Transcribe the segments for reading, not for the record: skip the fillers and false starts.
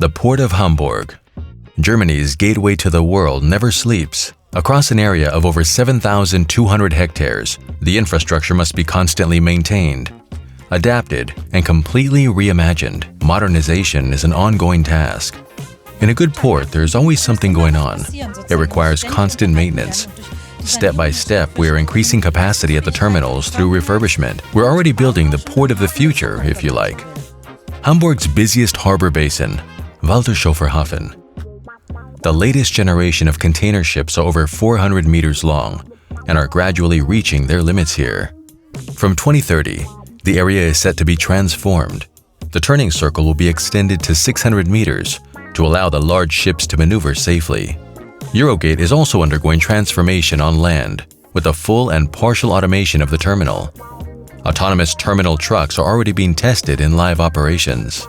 The Port of Hamburg. Germany's gateway to the world never sleeps. Across an area of over 7,200 hectares, the infrastructure must be constantly maintained, adapted, and completely reimagined. Modernization is an ongoing task. In a good port, there's always something going on. It requires constant maintenance. Step by step, we are increasing capacity at the terminals through refurbishment. We're already building the port of the future, if you like. Hamburg's busiest harbor basin, Waltershofer Hafen. The latest generation of container ships are over 400 meters long and are gradually reaching their limits here. From 2030, the area is set to be transformed. The turning circle will be extended to 600 meters to allow the large ships to maneuver safely. Eurogate is also undergoing transformation on land, with a full and partial automation of the terminal. Autonomous terminal trucks are already being tested in live operations.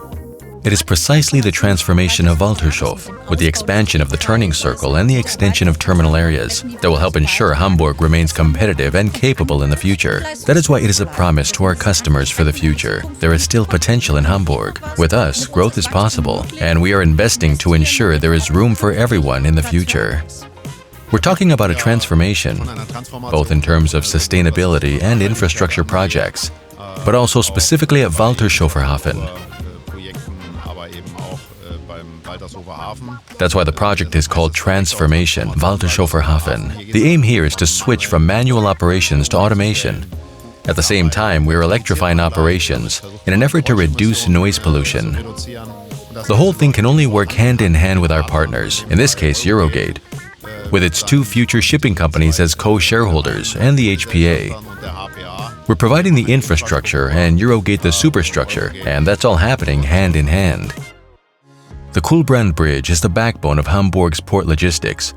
It is precisely the transformation of Waltershof, with the expansion of the turning circle and the extension of terminal areas, that will help ensure Hamburg remains competitive and capable in the future. That is why it is a promise to our customers for the future. There is still potential in Hamburg. With us, growth is possible, and we are investing to ensure there is room for everyone in the future. We're talking about a transformation, both in terms of sustainability and infrastructure projects, but also specifically at Waltershofer Hafen. That's why the project is called Transformation, Waltershofer Hafen. The aim here is to switch from manual operations to automation. At the same time, we're electrifying operations in an effort to reduce noise pollution. The whole thing can only work hand in hand with our partners, in this case Eurogate, with its two future shipping companies as co-shareholders and the HPA. We're providing the infrastructure and Eurogate the superstructure, and that's all happening hand in hand. The Köhlbrand Bridge is the backbone of Hamburg's port logistics,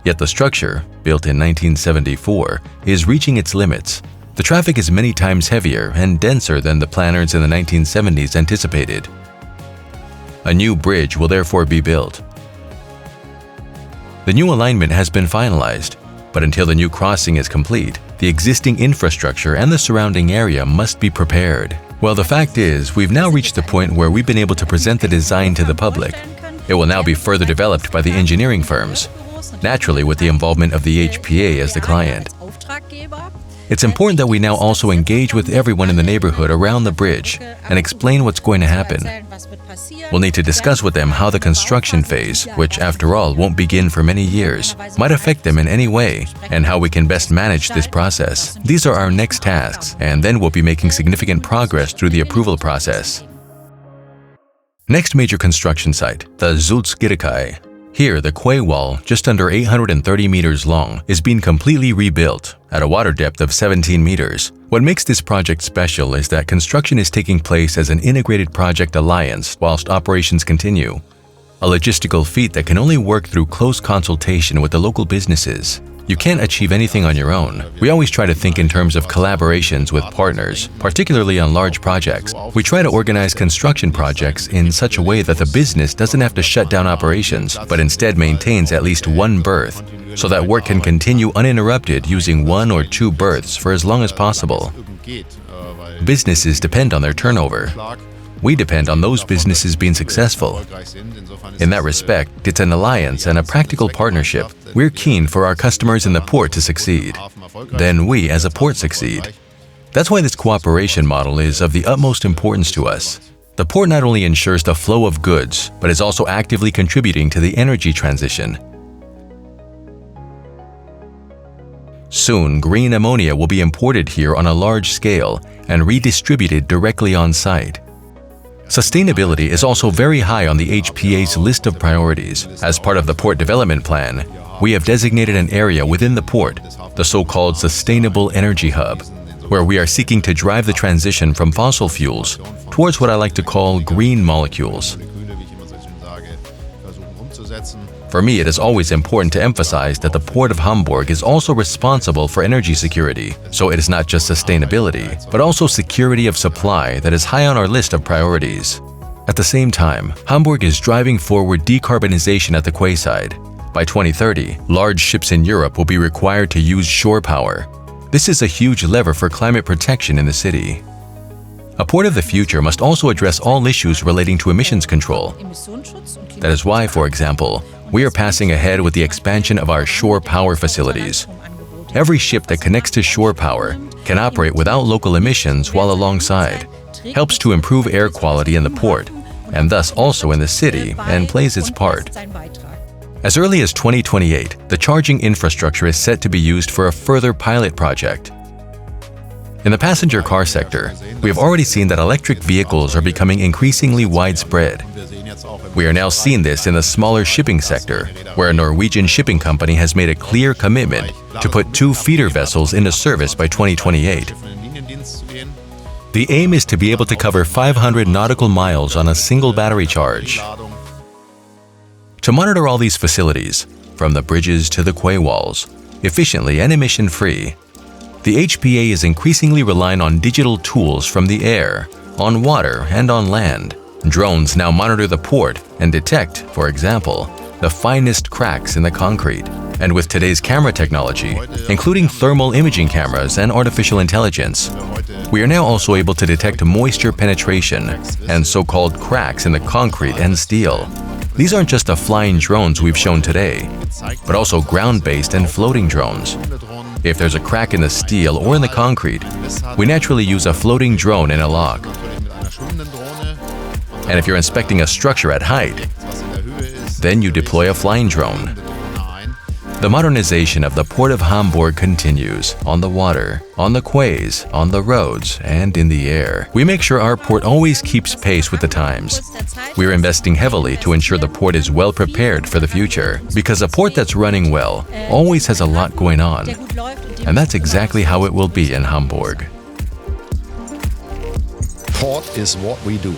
yet the structure, built in 1974, is reaching its limits. The traffic is many times heavier and denser than the planners in the 1970s anticipated. A new bridge will therefore be built. The new alignment has been finalized, but until the new crossing is complete, the existing infrastructure and the surrounding area must be prepared. Well, the fact is, we've now reached the point where we've been able to present the design to the public. It will now be further developed by the engineering firms, naturally with the involvement of the HPA as the client. It's important that we now also engage with everyone in the neighborhood around the bridge and explain what's going to happen. We'll need to discuss with them how the construction phase, which after all won't begin for many years, might affect them in any way, and how we can best manage this process. These are our next tasks, and then we'll be making significant progress through the approval process. Next major construction site, the Salzgitterkai. Here, the quay wall, just under 830 meters long, is being completely rebuilt at a water depth of 17 meters. What makes this project special is that construction is taking place as an integrated project alliance whilst operations continue, a logistical feat that can only work through close consultation with the local businesses. You can't achieve anything on your own. We always try to think in terms of collaborations with partners, particularly on large projects. We try to organize construction projects in such a way that the business doesn't have to shut down operations, but instead maintains at least one berth, so that work can continue uninterrupted using one or two berths for as long as possible. Businesses depend on their turnover. We depend on those businesses being successful. In that respect, it's an alliance and a practical partnership. We're keen for our customers in the port to succeed. Then we, as a port, succeed. That's why this cooperation model is of the utmost importance to us. The port not only ensures the flow of goods, but is also actively contributing to the energy transition. Soon, green ammonia will be imported here on a large scale and redistributed directly on site. Sustainability is also very high on the HPA's list of priorities. As part of the port development plan, we have designated an area within the port, the so-called Sustainable Energy Hub, where we are seeking to drive the transition from fossil fuels towards what I like to call green molecules. For me, it is always important to emphasize that the Port of Hamburg is also responsible for energy security, so it is not just sustainability, but also security of supply that is high on our list of priorities. At the same time, Hamburg is driving forward decarbonization at the quayside. By 2030, large ships in Europe will be required to use shore power. This is a huge lever for climate protection in the city. A port of the future must also address all issues relating to emissions control. That is why, for example, we are passing ahead with the expansion of our shore power facilities. Every ship that connects to shore power can operate without local emissions while alongside, helps to improve air quality in the port, and thus also in the city, and plays its part. As early as 2028, the charging infrastructure is set to be used for a further pilot project. In the passenger car sector, we have already seen that electric vehicles are becoming increasingly widespread. We are now seeing this in the smaller shipping sector, where a Norwegian shipping company has made a clear commitment to put 2 feeder vessels into service by 2028. The aim is to be able to cover 500 nautical miles on a single battery charge. To monitor all these facilities, from the bridges to the quay walls, efficiently and emission-free, the HPA is increasingly relying on digital tools from the air, on water, and on land. Drones now monitor the port and detect, for example, the finest cracks in the concrete. And with today's camera technology, including thermal imaging cameras and artificial intelligence, we are now also able to detect moisture penetration and so-called cracks in the concrete and steel. These aren't just the flying drones we've shown today, but also ground-based and floating drones. If there's a crack in the steel or in the concrete, we naturally use a floating drone in a lock. And if you're inspecting a structure at height, then you deploy a flying drone. The modernization of the Port of Hamburg continues on the water, on the quays, on the roads, and in the air. We make sure our port always keeps pace with the times. We're investing heavily to ensure the port is well prepared for the future, because a port that's running well always has a lot going on. And that's exactly how it will be in Hamburg. Port is what we do.